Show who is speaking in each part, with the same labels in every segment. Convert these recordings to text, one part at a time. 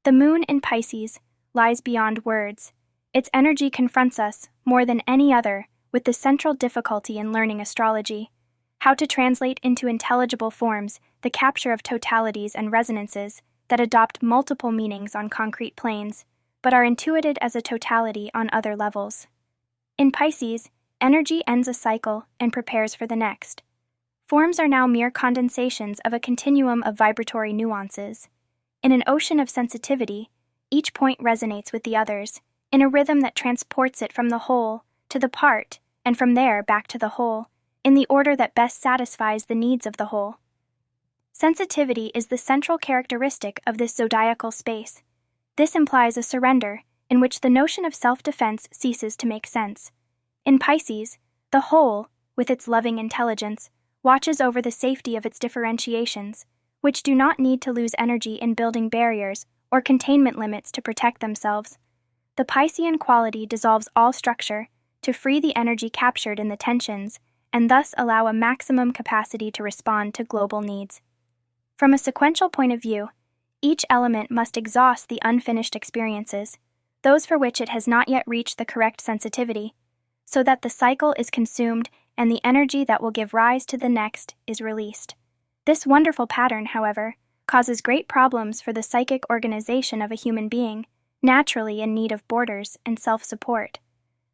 Speaker 1: The moon in Pisces lies beyond words. Its energy confronts us, more than any other, with the central difficulty in learning astrology: how to translate into intelligible forms the capture of totalities and resonances that adopt multiple meanings on concrete planes, but are intuited as a totality on other levels. In Pisces, energy ends a cycle and prepares for the next. Forms are now mere condensations of a continuum of vibratory nuances. In an ocean of sensitivity, each point resonates with the others, in a rhythm that transports it from the whole to the part, and from there back to the whole, in the order that best satisfies the needs of the whole. Sensitivity is the central characteristic of this zodiacal space. This implies a surrender, in which the notion of self-defense ceases to make sense. In Pisces, the whole, with its loving intelligence, watches over the safety of its differentiations, which do not need to lose energy in building barriers or containment limits to protect themselves. The Piscean quality dissolves all structure to free the energy captured in the tensions and thus allow a maximum capacity to respond to global needs. From a sequential point of view, each element must exhaust the unfinished experiences, those for which it has not yet reached the correct sensitivity, so that the cycle is consumed and the energy that will give rise to the next is released. This wonderful pattern, however, causes great problems for the psychic organization of a human being, naturally in need of borders and self-support.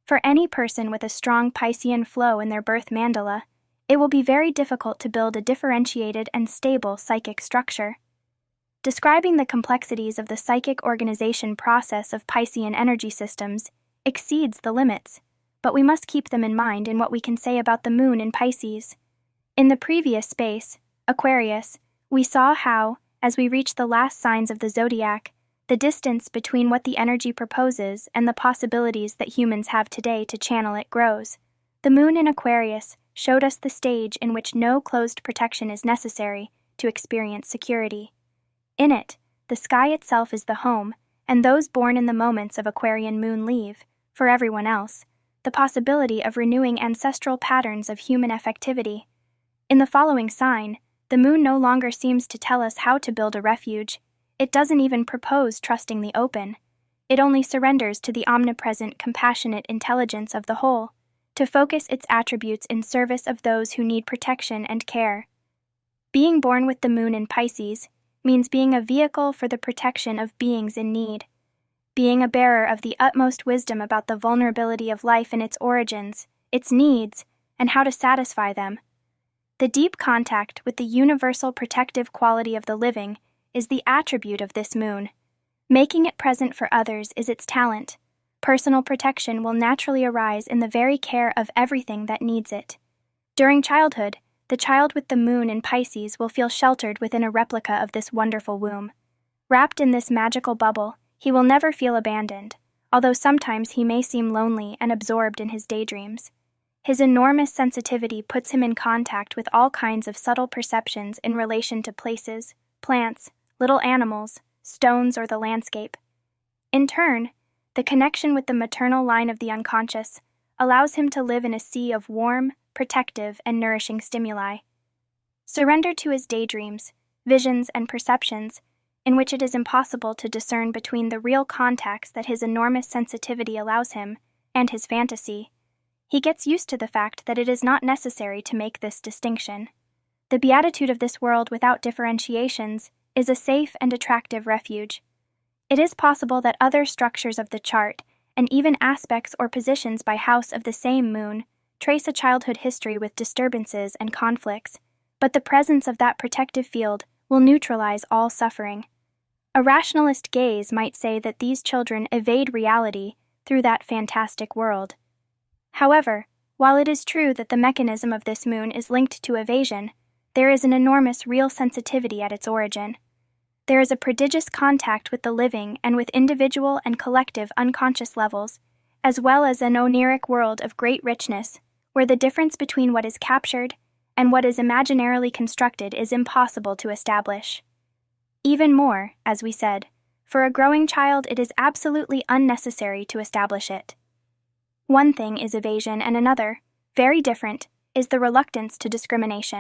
Speaker 1: For any person with a strong Piscean flow in their birth mandala, it will be very difficult to build a differentiated and stable psychic structure. Describing the complexities of the psychic organization process of Piscean energy systems exceeds the limits, but we must keep them in mind in what we can say about the moon in Pisces. In the previous space, Aquarius, we saw how, as we reach the last signs of the zodiac, the distance between what the energy proposes and the possibilities that humans have today to channel it grows. The moon in Aquarius showed us the stage in which no closed protection is necessary to experience security. In it, the sky itself is the home, and those born in the moments of Aquarian moon leave, for everyone else, the possibility of renewing ancestral patterns of human affectivity. In the following sign, the moon no longer seems to tell us how to build a refuge. It doesn't even propose trusting the open. It only surrenders to the omnipresent, compassionate intelligence of the whole, to focus its attributes in service of those who need protection and care. Being born with the moon in Pisces means being a vehicle for the protection of beings in need, being a bearer of the utmost wisdom about the vulnerability of life and its origins, its needs, and how to satisfy them. The deep contact with the universal protective quality of the living is the attribute of this moon. Making it present for others is its talent. Personal protection will naturally arise in the very care of everything that needs it. During childhood, the child with the moon in Pisces will feel sheltered within a replica of this wonderful womb. Wrapped in this magical bubble, he will never feel abandoned, although sometimes he may seem lonely and absorbed in his daydreams. His enormous sensitivity puts him in contact with all kinds of subtle perceptions in relation to places, plants, little animals, stones, or the landscape. In turn, the connection with the maternal line of the unconscious allows him to live in a sea of warm, protective, and nourishing stimuli. Surrender to his daydreams, visions, and perceptions, in which it is impossible to discern between the real contacts that his enormous sensitivity allows him and his fantasy. He gets used to the fact that it is not necessary to make this distinction. The beatitude of this world without differentiations is a safe and attractive refuge. It is possible that other structures of the chart, and even aspects or positions by house of the same moon, trace a childhood history with disturbances and conflicts, but the presence of that protective field will neutralize all suffering. A rationalist gaze might say that these children evade reality through that fantastic world. However, while it is true that the mechanism of this moon is linked to evasion, there is an enormous real sensitivity at its origin. There is a prodigious contact with the living and with individual and collective unconscious levels, as well as an oniric world of great richness, where the difference between what is captured and what is imaginarily constructed is impossible to establish. Even more, as we said, for a growing child it is absolutely unnecessary to establish it. One thing is evasion, and another, very different, is the reluctance to discrimination.